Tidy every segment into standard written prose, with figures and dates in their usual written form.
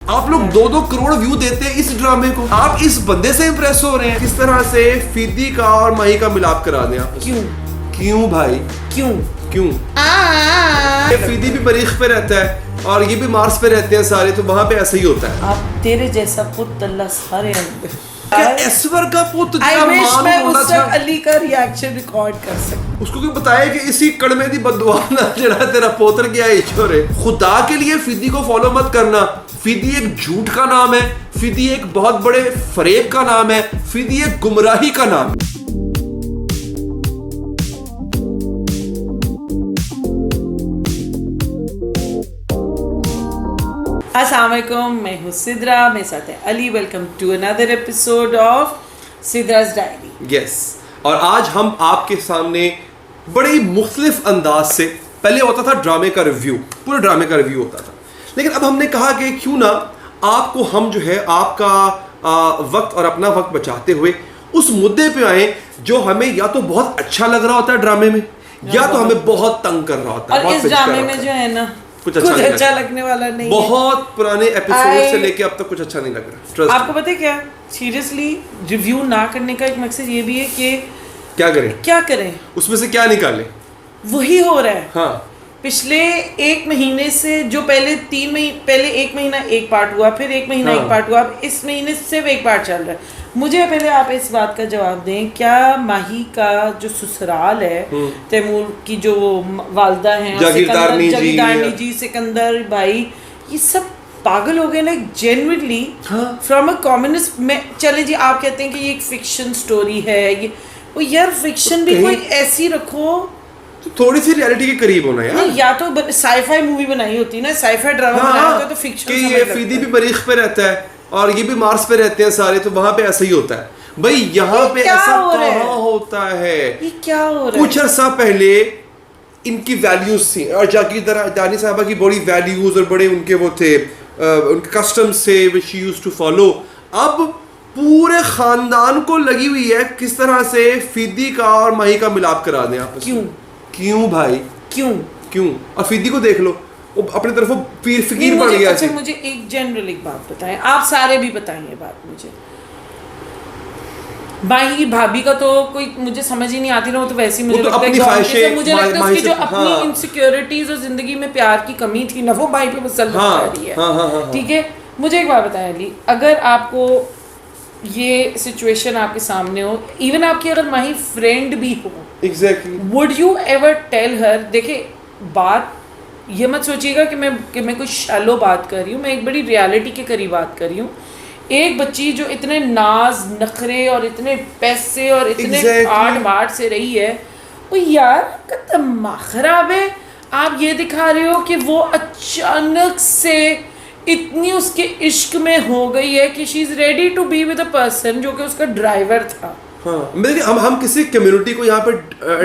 आप लोग 2-2 करोड़ व्यू देते हैं इस ड्रामे को। आप इस बंदे से इंप्रेस हो रहे हैं। किस तरह से फीदी का और माही का मिलाप करा दें आप? क्यों भाई क्यों? ये फीदी भी मरीख पे रहता है और ये भी मार्स पे रहते हैं सारे, तो वहां पे ऐसा ही होता है। आप तेरे जैसा पुत अल्लाह सारे ऐश्वर का पुत मैं उस अली का रिएक्शन रिकॉर्ड कर सकूं। उसको क्यों बताया कि इसी कड़मे दी बददुआ ना जड़ा तेरा पोतर गया ईश्वर है। खुदा के लिए फीदी को फॉलो मत करना। फीदी एक झूठ का नाम है, फीदी एक बहुत बड़े फरेब का नाम है, फीदी एक गुमराही का नाम है। अस्सलाम वालेकुम, मैं हूँ सिद्रा, मेरे साथ है Ali. Welcome to another episode of Sidra's diary. Yes, और आज हम आपके सामने बड़े मुख्तलिफ अंदाज से, पहले होता था ड्रामे का रिव्यू, पूरे ड्रामे का रिव्यू होता था, लेकिन अब हमने कहा कि क्यों ना आपको हम जो है आपका वक्त और अपना वक्त बचाते हुए उस मुद्दे पे आए जो हमें या तो बहुत अच्छा लग रहा होता है ड्रामे में, या तो हमें बहुत तंग कर रहा होता है। और इस ड्रामे में जो है ना कुछ अच्छा लगने वाला नहीं। बहुत पुराने एपिसोड से लेके अब तक कुछ अच्छा नहीं लग रहा। आपको पता है क्या, सीरियसली रिव्यू ना करने का एक मकसद ये भी है कि क्या करें उसमें से क्या निकालें, वही हो रहा है। हाँ, पिछले एक महीने से जो पहले 3 महीने पहले एक महीना एक पार्ट हुआ, फिर एक महीना एक पार्ट हुआ, अब इस महीने सिर्फ एक पार्ट चल रहा है। मुझे पहले आप इस बात का जवाब दें, क्या माही का जो ससुराल है, तैमूर की जो वालदा हैं, जागीरदारनी जी, सिकंदर भाई, ये सब पागल हो गए ना जेन्युइनली फ्रॉम अ कम्युनिस्ट में। चले जी, आप कहते हैं कि ये एक फिक्शन स्टोरी है, ये वो यार फिक्शन भी कोई ऐसी रखो तो थोड़ी सी रियलिटी के करीब होना यार। नहीं, या तो साईफाई मूवी बनाई होती ना, साईफाई ड्रामा बनाया होता तो फिक्शन कि ये फीदी भी मरीख पे रहता है और ये भी मार्स पे रहते हैं सारे, तो वहां पे ऐसा ही होता है। भाई यहाँ पे ऐसा कहाँ होता है? ये क्या हो रहा है? कुछ अर्सा पहले इनकी वैल्यूज थी और जागीरदारनी साहबा की बड़ी वैल्यूज और बड़े उनके वो थे, उनके कस्टम्स थे which she used to follow. अब पूरे खानदान को लगी हुई है किस तरह से फीदी का और माही का मिलाप करा दें आपस में। क्यों भाई क्यों? और फीदी को देख लो, वो अपनी तरफ फकीर बन गया। अच्छा, मुझे एक जनरल एक बात बताएं, आप सारे भी बताएं ये बात मुझे। माही की भाभी का तो कोई मुझे समझ ही नहीं आती ना, वो तो वैसे ही मुझे लगता है उसकी जो अपनी इनसिक्योरिटीज और जिंदगी में प्यार की कमी थी ना, वो माही पे मुसल्लत कर रही है। ठीक है, मुझे एक बात बताएं अली, अगर आपको ये सिचुएशन आपके सामने हो, इवन आपकी अगर माही फ्रेंड भी हो, exactly, would you ever tell her? देखिए, बात ये मत सोचिएगा कि मैं कोई शैलो बात कर रही हूँ, मैं एक बड़ी रियलिटी के करीब बात कर रही हूँ। एक बच्ची जो इतने नाज नखरे और इतने पैसे और इतने आट बाट से रही है, वो यार का दिमाग खराब है। आप ये दिखा रहे हो कि वो अचानक से इतनी उसके इश्क में हो गई है कि she is ready to be with a person जो कि उसका ड्राइवर था। हाँ, हम किसी कम्युनिटी को यहाँ पे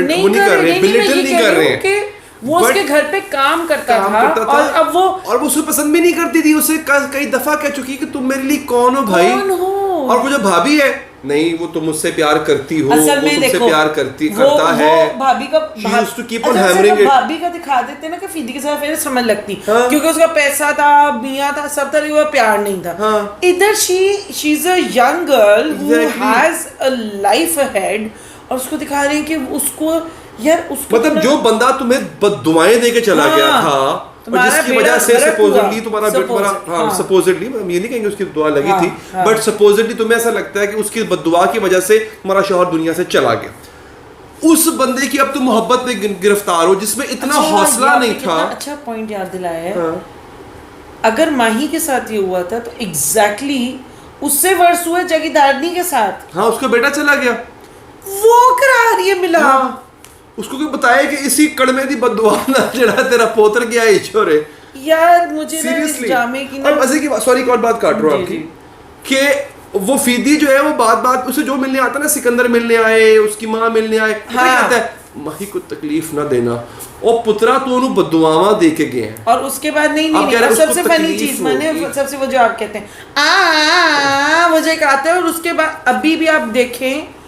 नहीं कर रहे, बिलिटल नहीं कर रहे हैं। वो उसके घर पे काम करता था और अब वो उसे पसंद भी नहीं करती थी। उसे कई दफा कह चुकी कि तुम मेरे लिए कौन हो भाई, और वो जो भाभी है, नहीं वो तुम मुझसे प्यार करती हो, असल में तुमसे प्यार करता है। भाभी का भाभी का दिखा देते ना कि फीदी के साथ फिर समझ लगती, क्योंकि उसका पैसा था, मियाँ था, सब तरह का प्यार नहीं था। इधर she is a young girl who has a life ahead, और उसको दिखा रहे हैं कि उसको यार उसको मतलब जो बंदा तुम्हें बददुआएं देके चला गया था और जिसकी वजह से सपोजिटली तुम्हारा सपोजिटली हम ये नहीं कहेंगे उसकी दुआ लगी थी, बट सपोजिटली तुम्हें ऐसा लगता है कि उसकी बददुआ की वजह से तुम्हारा शौहर दुनिया से चला गया, उस बंदे की अब तुम मोहब्बत में गिरफ्तार हो जिसमें इतना हौसला नहीं था। अच्छा पॉइंट याद दिलाया है। अगर माही के साथ ये हुआ था तो एग्जैक्टली उससे वर्ष हुआ जागीरदारनी के साथ। हाँ, उसका बेटा चला गया, वो करा रही है मिला। उसको क्यों बताया कि इसी कड़मे दी बददुआ ना जड़ा तेरा पोतर गया ईश्वर है। यार मुझे ना इस ड्रामे की ना, मजे की सॉरी एक और बात काट रहा हूँ आपकी, कि वो फीदी जो है वो बात उसे जो मिलने आता है ना, सिकंदर मिलने आए, उसकी माँ मिलने आए, कहता है माही को तकलीफ ना देना, और पुत्रा तू उन्हें बददुआवा दे के गए हैं। और उसके बाद नहीं सबसे फनी चीज मैंने सबसे वो जो आप कहते हैं मुझे एक आता है, और उसके बाद अभी भी आप देखें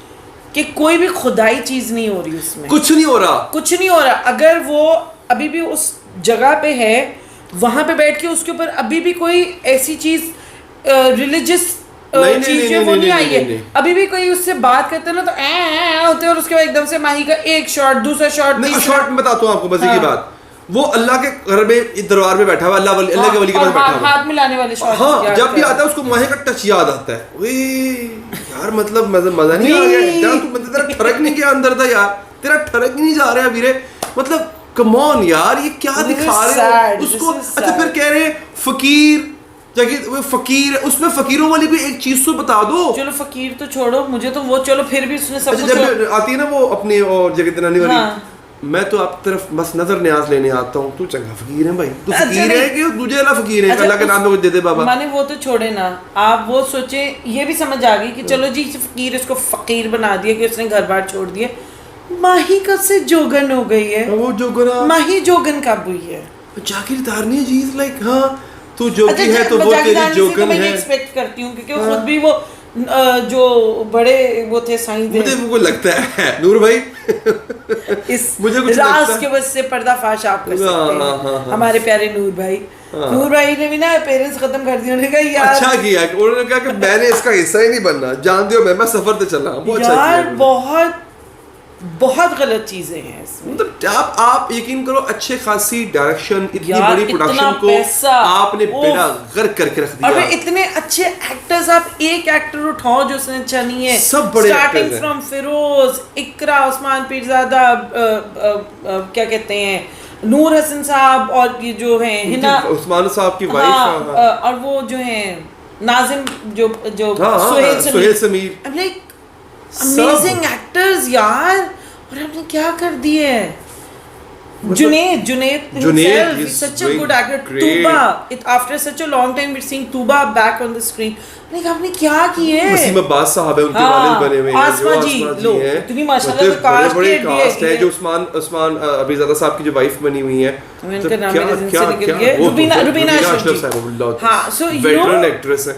कि कोई भी खुदाई चीज नहीं हो रही उसमें, कुछ नहीं हो रहा। अगर वो अभी भी उस जगह पे है वहां पे बैठ के उसके ऊपर अभी भी कोई ऐसी चीज रिलीजियस चीज जो वो नहीं आई है। अभी भी कोई उससे बात करते ना तो होते और उसके बाद एकदम से माही का एक शॉट, दूसरा शॉट, शॉट में बताता हूँ आपको मजे की बात। वो अल्लाह के घर में दरबार में बैठा हुआ, अल्लाह के वली के पास बैठा हुआ, हाथ मिलाने वाले शॉट। हाँ, जब भी आता है उसको माही का टच याद आता है। ओए यार मतलब मजा नहीं आ गया, तू मतलब तेरा ठरक नहीं गया अंदर था यार, तेरा ठरक ही नहीं जा रहा वीरे, मतलब कम ऑन यार, ये क्या दिखा रहे हो उसको। अच्छा फिर कह रहे फकीर, वो फकीर, उसमें फकीरों वाली भी एक चीज तो बता दो। चलो फकीर तो छोड़ो, मुझे तो वो चलो फिर भी उसने सब अच्छा, जब आती है ना वो अपनी और जगह नानी वाली, मैं तो आप तरफ बस नजर न्याज लेने आता हूँ, तू चंगा फकीर है भाई, तू फकीर है कि दूसरे वाला फकीर है, अल्लाह के नाम में कुछ दे दे बाबा। माने वो तो छोड़े ना, आप वो सोचे, ये भी समझ आ गई कि चलो जी फकीर, इसको फकीर बना दिया कि उसने घर बार छोड़ दिए। माही कब से जोगन हो गई है? वो जोगन, माही जोगन कब हुई है? जागीरदारनी जी इज लाइक, हाँ तू जोगी है तो वो तेरी जोगन है। मैं एक्सपेक्ट करती हूँ क्योंकि खुद भी वो जो बड़े वो थे साईं थे, मुझे वो लगता है नूर भाई इस मुझे कुछ राज के बस से पर्दाफाश आप कर सकते हैं। हमारे प्यारे नूर भाई, नूर भाई ने भी ना पेरेंट्स खत्म कर दिए, उन्होंने कहा यार अच्छा किया, उन्होंने कहा कि मैंने इसका हिस्सा ही नहीं बनना, जानते हो मैं सफर पे चला हूं। यार बहुत गलत चीजें हैं इसमें। मतलब आप यकीन करो, अच्छे खासी डायरेक्शन, इतनी बड़ी प्रोडक्शन को आपने बेड़ा गर्क करके रख दिया, और इतने अच्छे एक्टर्स, आप एक एक्टर उठाओ जो उसने अच्छा नहीं है, सब बड़े स्टार्टिंग फ्रॉम फिरोज, इकरा, उस्मान पीरजादा, क्या कहते हैं नूर हसन साहब, और ये जो है हिना उस्मान साहब की वाइफ, और वो जो है नाजिम, जो Suhail Sameer, like amazing actors यार, और हमने क्या कर दिए। Junaid himself is such a good actor. Tuba, after such a long time we're seeing Tuba back on the screen. like आपने क्या किए? वसीम अब्बास साहब है, उनके वालिद बने हुए हैं, आसमा जी हैं, इतनी माशाल्लाह से कास्ट है, जो उस्मान अबीजादा साहब की जो वाइफ बनी हुई है, उनका नाम मेरे जिहन से निकल गया, रुबीना अशरफ साहब, हां, सो वेटरन एक्ट्रेस है।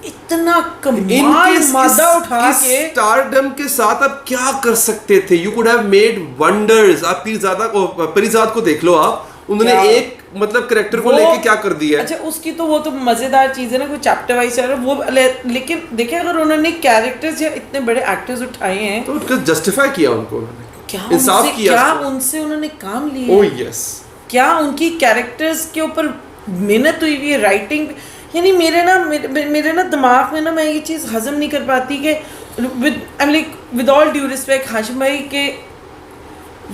इतना कमाल मादा उठा के स्टारडम के साथ आप क्या कर सकते थे? You could have made wonders. आप पीरजाद को देख लो, आप उन्होंने एक मतलब कैरेक्टर को लेके क्या कर दिया है। अच्छा उसकी तो वो तो मजेदार चीज है ना, कोई चैप्टर वाइज है वो, लेकिन देखिए अगर उन्होंने कैरेक्टर्स या इतने बड़े एक्टर्स उठाए हैं तो उसको जस्टिफाई किया, उनको क्या इंसाफ किया, क्या उनसे उन्होंने काम लिए। ओह यस, क्या उनकी कैरेक्टर्स के ऊपर मेहनत हुई है, राइटिंग। यानी मेरे ना दिमाग में ना, मैं ये चीज़ हजम नहीं कर पाती कि with all due respect Hashim भाई के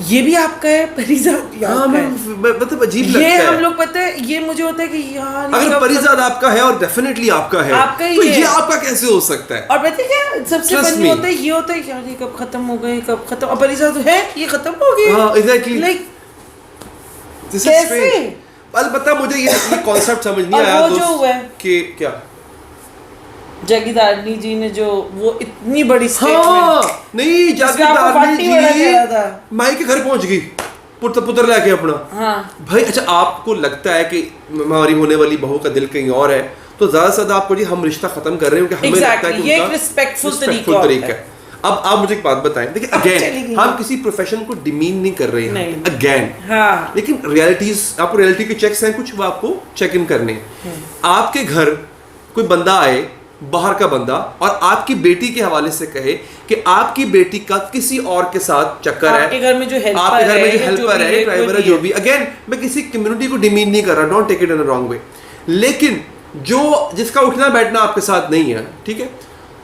ये भी आपका है, परिजाद मतलब अजीब लगता है। ये हम लोग पता है, ये मुझे होता है कि यार अगर परिजाद आपका है और डेफिनेटली आपका है, तो ये आपका कैसे हो सकता है? और पता है क्या सबसे फनी होता है, ये होता है यार ये कब खत्म हो गए, कब खत्म, और परिजाद है ये खत्म हो गया। हाँ एग्जैक्टली, लाइक कैसे? अलबत्ता मुझे ये कॉन्सेप्ट समझ नहीं आया जो हुआ है कि क्या जागीरदारनी जी ने जो वो इतनी बड़ी स्टेटमेंट, नहीं जागीरदारनी जी माई के घर पहुंच गई पुत्र लेके अपना। हाँ भाई अच्छा आपको लगता है कि हमारी होने वाली बहू का दिल कहीं और है, तो ज्यादा से ज्यादा आपको जी हम रिश्ता खत्म कर रहे हैं, हमें लगता है कि ये एक रिस्पेक्टफुल तरीका है। अब आप मुझे एक बात बताएं, देखिए अगेन हम किसी प्रोफेशन को डिमीन नहीं कर रहे हैं अगेन, हाँ। लेकिन रियलिटीज, आपको रियलिटी के चेक्स हैं कुछ, वो आपको चेक इन करने हैं। आपके घर कोई बंदा आए, बाहर का बंदा, और आपकी बेटी के हवाले से कहे कि आपकी बेटी का किसी और के साथ चक्कर है, आपके घर में जो हेल्पर है, ड्राइवर है, जो भी, अगेन मैं किसी कम्युनिटी को डिमीन नहीं कर रहा, don't take it in a wrong way, लेकिन जो जिसका उठना बैठना आपके साथ नहीं है, ठीक है,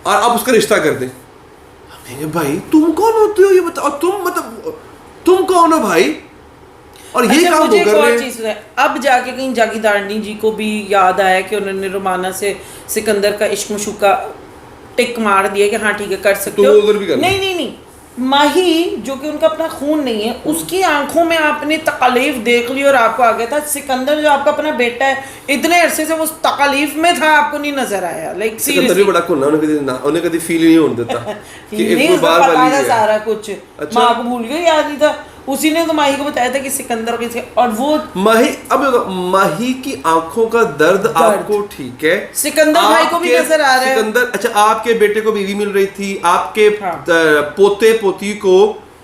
और आप उसका रिश्ता कर दें, भाई तुम कौन होते हो ये बताओ, तुम कौन हो भाई? और ये काम वो कर रहे हैं। अब जाके कहीं जागीरदारनी जी को भी याद आया कि उन्होंने रोमाना से सिकंदर का इश्क मशूका टिक मार दिया कि हाँ ठीक है कर सकते हो। नहीं, माही जो कि उनका अपना खून नहीं है, उसकी आंखों में आपने तकलीफ देख ली और आपको आ गया था। सिकंदर जो आपका अपना बेटा है, इतने अरसे से वो तकलीफ में था, आपको नहीं नजर आया। लाइक सिकंदर भी बड़ा खुन्ना, उन्हें कभी फील ही नहीं होने देता कि एक बार वाली है सारा कुछ। अच्छा? माँ को भूल गई, याद नहीं था, उसी ने तो माही को बताया था कि सिकंदर किसे, और वो माही, अब माही की आंखों का दर्द आपको ठीक है, सिकंदर भाई को भी नजर आ रहा है। सिकंदर, अच्छा आपके बेटे को बीवी मिल रही थी, आपके पोते पोती को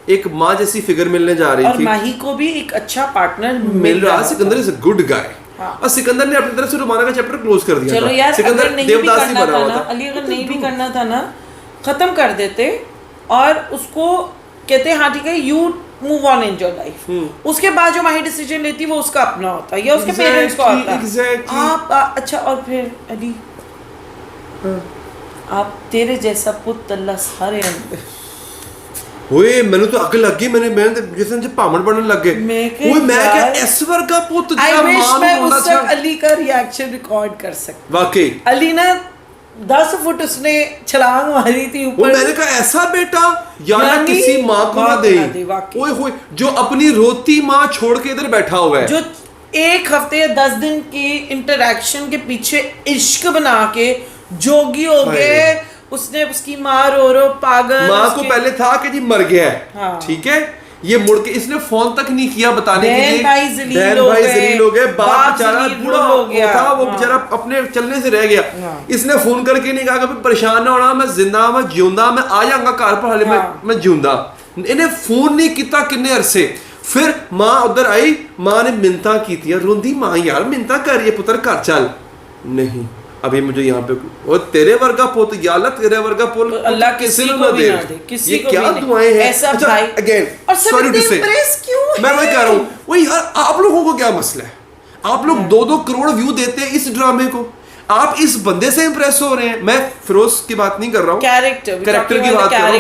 एक माँ जैसी फिगर मिलने जा रही थी, और माही को भी एक अच्छा पार्टनर मिल रहा। Sikandar is a good guy, और सिकंदर ने अपनी तरफ से रोमाना का चैप्टर क्लोज कर दिया चलो था। यार, सिकंदर अगर नहीं भी देवदास ही करना बना था हुआ ना था। अली, अगर नहीं भी करना था ना, खत्म कर देते और उसको कहते हाँ ठीक है, you move on in your life. उसके बाद जो माही डिसीजन लेती वो उसका अपना होता है या उसके पेरेंट्स का होता है। आप अच्छा, और फिर अली आप तेरे जैसा पुत्र अल्लाह सारे ओए मैंने तो अकल लग गई, मैंने जैसे जब पामड़ बनने लग गए, ओए मैं क्या ऐश्वर का पुत्र आई विश मैं उस वक्त अली का रिएक्शन रिकॉर्ड कर सकती। वाकई अली ना 10 फुट उसने छलांग मारी थी ऊपर। मैंने कहा ऐसा बेटा या किसी माँ को ना दे। ओए होए, जो अपनी रोती माँ छोड़ के इधर बैठा हुआ है, जो 1 हफ्ते या 10 दिन की इंटरेक्शन के पीछे इश्क बना के जोगी हो गए। उसने उसकी माँ रो पागल, माँ को पहले था कि जी मर गया है, ठीक है, ये मुड़ के इसने फोन तक नहीं किया बताने के लिए। भाई जलील हो गए, बाप बेचारा बूढ़ा हो गया था, वो बेचारा अपने चलने से रह गया। इसने फोन करके नहीं कहा कि परेशान ना होना, मैं जिंदा मैं जिਉਂਦਾ, मैं आ जाऊंगा घर पर, हाले मैं जिਉਂਦਾ। इन्हें फोन नहीं किया किन्ने अरसे। फिर माँ उधर आई, माँ ने मिन्नतां कीतियां, रोंदी माँ यार मिन्नतां कर रही है, पुत्र घर चल। नहीं अभी मुझे यहाँ पे वो तेरे वर्गा पुत या अल्लाह तेरे वर्गा पुत अल्लाह किसी को भी ना दे, किसी को क्या दुआएं हैं। ऐसा भाई अगेन सॉरी टू से मैं वही कह रहा हूँ, वही यार आप लोगों को क्या मसला है, आप लोग 2-2 करोड़ व्यू देते हैं इस ड्रामे को, आप इस बंदे से इंप्रेस हो रहे हैं। मैं फिरोज की बात नहीं कर रहा हूँ, कैरेक्टर की बात कर रहा हूँ।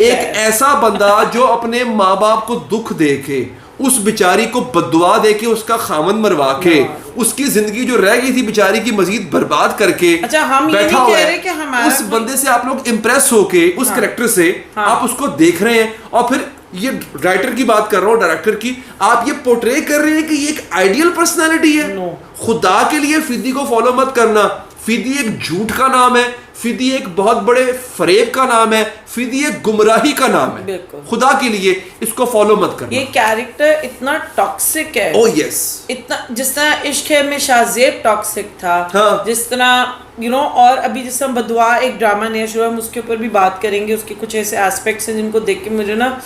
एक ऐसा बंदा जो अपने माँ बाप को दुख दे के, उस बेचारी को बद्दुआ दे के, उसका खामन मरवा के, उसकी जिंदगी जो रह गई थी बेचारी की मजीद बर्बाद करके हम बैठा हुआ है। उस बंदे से आप लोग इंप्रेस होके, उस कैरेक्टर से आप उसको देख रहे हैं, और फिर ये राइटर की बात कर रहा हूँ, डायरेक्टर की, आप ये पोर्ट्रे कर रहे हैं कि ये एक आइडियल पर्सनालिटी है। खुदा के लिए फिदी को फॉलो मत करना। फिदी एक झूठ का नाम है, फिदी एक बहुत बड़े फरेब का नाम है, फिदी एक गुमराही का नाम है। खुदा के लिए इसको फॉलो मत करना। ये कैरेक्टर इतना टॉक्सिक है। ओह यस, इतना जिस तरह इश्क है में शाहजेब टॉक्सिक था, जिस तरह और अभी जिस तरह बदुआ एक ड्रामा नया शुरू, हम उसके ऊपर भी बात करेंगे। उसके कुछ ऐसे एस्पेक्ट्स हैं जिनको देख के मुझे ना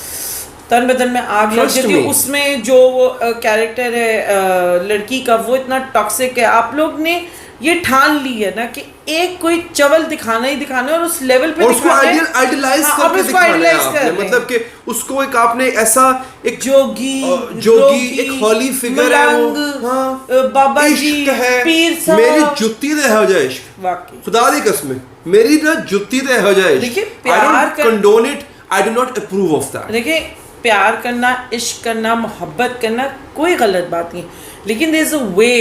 तन बदन में आग लग जाती है। उसमें जो कैरेक्टर है लड़की का, वो इतना टॉक्सिक है। आप लोग ने ये ठान ली है ना कि एक कोई चवल दिखाना ही दिखाना है, और उस लेवल पे उसको आइडियलाइज करके दिखाना है। मतलब कि उसको एक आपने ऐसा एक जोगी एक हॉली फिगर है, वो बाबा जी है, पीर साहब, मेरी जुत्ती दे हो जाए इश्क, वाकई खुदा दी कसम, मेरी ना जुत्ती दे हो जाए। देखिए प्यार condone it, I do not approve of that. देखिए प्यार करना, इश्क करना, मोहब्बत करना कोई गलत बात नहीं, लेकिन देयर इज अ वे।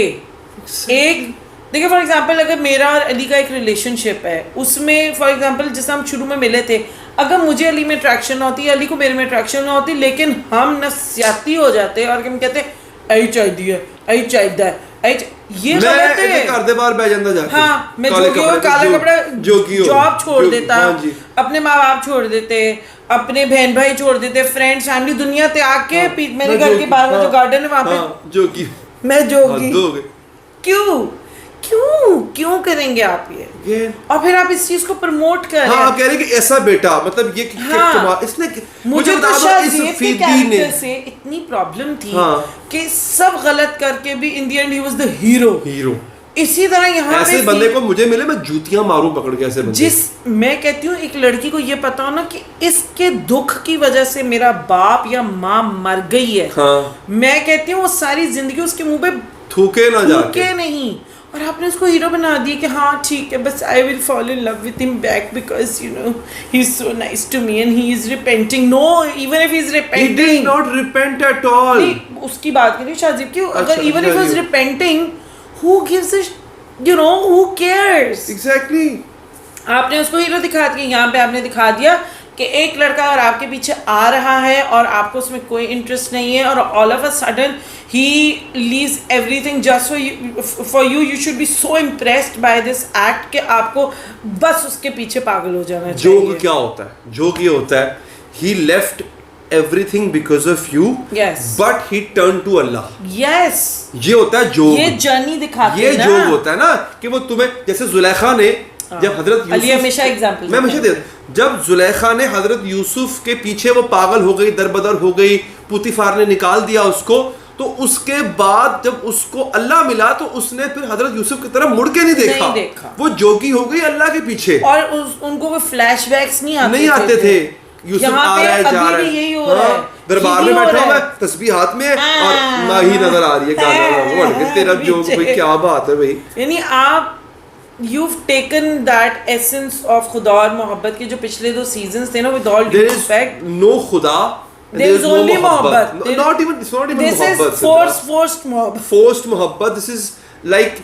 एक देखिए फॉर एग्जांपल, अगर मेरा और अली का एक रिलेशनशिप है, उसमें फॉर एग्जांपल जैसे हम शुरू में मिले थे, अगर मुझे अली में अट्रैक्शन होती, अली को मेरे में अट्रैक्शन ना होती, लेकिन हम नफसियाती हो जाते और हम कहते ऐ चाहिए है, ऐ चाहिए है, ये गलत है। घर दे बाहर बैठ जाता जाके, हाँ, मैं जोगी हो, काला कपड़ा, जॉब छोड़ देता, अपने माँ बाप छोड़ देते, अपने बहन भाई छोड़ देते, फ्रेंड्स फैमिली दुनिया त्याग के मेरे घर के बाहर में जो गार्डन है वहां पे जोगी, मैं जोगी। क्यों क्यों क्यों करेंगे आप ये? और फिर आप इस चीज को प्रमोट कर रहे हैं। हाँ, कह रहे हैं कि ऐसा बेटा, मतलब ये इसने मुझे तो शाहजेब के कैरेक्टर से इतनी प्रॉब्लम थी कि सब गलत करके भी in the and he was the hero. इसी तरह यहाँ ऐसे बंदे को मुझे मिले, मैं जूतियां मारूं पकड़ के ऐसे बंदे। मैं कहती हूँ एक लड़की को ये पता हो ना कि इसके दुख की वजह से मेरा बाप या माँ मर गई है, मैं कहती हूँ वो सारी जिंदगी उसके मुंह पे थूके ना जाके नहीं, और आपने उसको हीरो बना दिया कि हाँ ठीक है, बस I will fall in love with him back because he is so nice to me and he is repenting. No, even if he is repenting, he did not repent at all. उसकी बात करिए शाहजेब की, अगर even if he is repenting, who gives a who cares? Exactly. आपने उसको hero दिखा दिया, यहाँ पे आपने दिखा दिया कि एक लड़का और आपके पीछे आ रहा है और आपको उसमें कोई इंटरेस्ट नहीं है, और all of a sudden he leaves everything just for you. You should be so impressed by this act कि आपको बस उसके पीछे पागल हो जाना चाहिए। जोग क्या होता है? जोग ये होता है, he left everything because of you, yes, but he turned to Allah. Yes, ये होता है जोग। ये जर्नी दिखाते हैं ना, ये जोग होता है ना कि वो तुम्हें, जैसे जुलेखा ने जब हजरत यूसुफ, हमेशा एग्जांपल मैं हमेशा जब जुलेखा ने हजरत यूसुफ के पीछे वो पागल हो गई, दरबदर हो गई, पुतीफार ने निकाल दिया उसको, तो उसके बाद जब उसको अल्लाह मिला तो उसने फिर हजरत यूसुफ की तरफ मुड़ के नहीं देखा। वो जोगी हो गई अल्लाह के पीछे, और उनको कोई फ्लैशबैक्स नहीं आते थे। यूसुफ आ रहा है, जा रहा है, यही हो रहा है, दरबार में बैठा हुआ है, तस्बीह हाथ में और माही नजर आ रही है, गाना तेरा जोग भाई, क्या बात है भाई। यानी आप You've taken that essence of खुदा और मोहब्बत के जो पिछले 2 सीजन्स थे ना, with all due respect, no खुदा, there is only मोहब्बत, not even मोहब्बत, this is forced मोहब्बत, forced मोहब्बत, this is like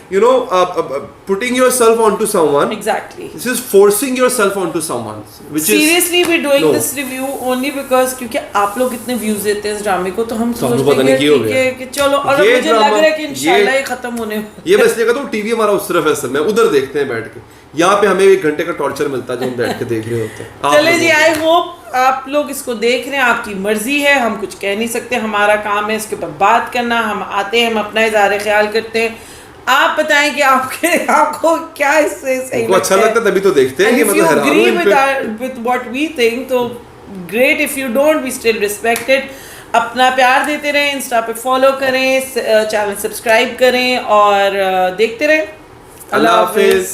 putting yourself onto someone. Exactly, this is forcing yourself onto someone, which seriously we're doing this review only because क्योंकि आप लोग इतने views देते हैं इस ड्रामे को, तो हम सोचते हैं कि चलो, और मुझे लग रहा है कि इंशाल्लाह ये खत्म होने ये मैं इसलिए कहता हूँ टीवी हमारा उस तरफ है सर, मैं उधर देखते हैं बैठ के, यहाँ पे हमें 1 घंटे का टॉर्चर मिलता है जो हम बैठ के देख रहे होते हैं। चले जी, आई होप आप लोग इसको देख रहे हैं, आपकी मर्जी है, हम कुछ कह नहीं सकते, हमारा काम है इसके ऊपर बात करना, हम आते हैं, हम अपना इज़हार ख्याल करते हैं, आप बताएं कि आपको क्या इससे सही अच्छा लगता है, तभी तो देखते हैं कि मतलब हैरान हूं with what we think, तो great, if you don't, we still respect it। अपना प्यार देते रहें, इंस्टा पे फॉलो करें, चैनल सब्सक्राइब करें और देखते रहें। अल्लाह हाफिज़।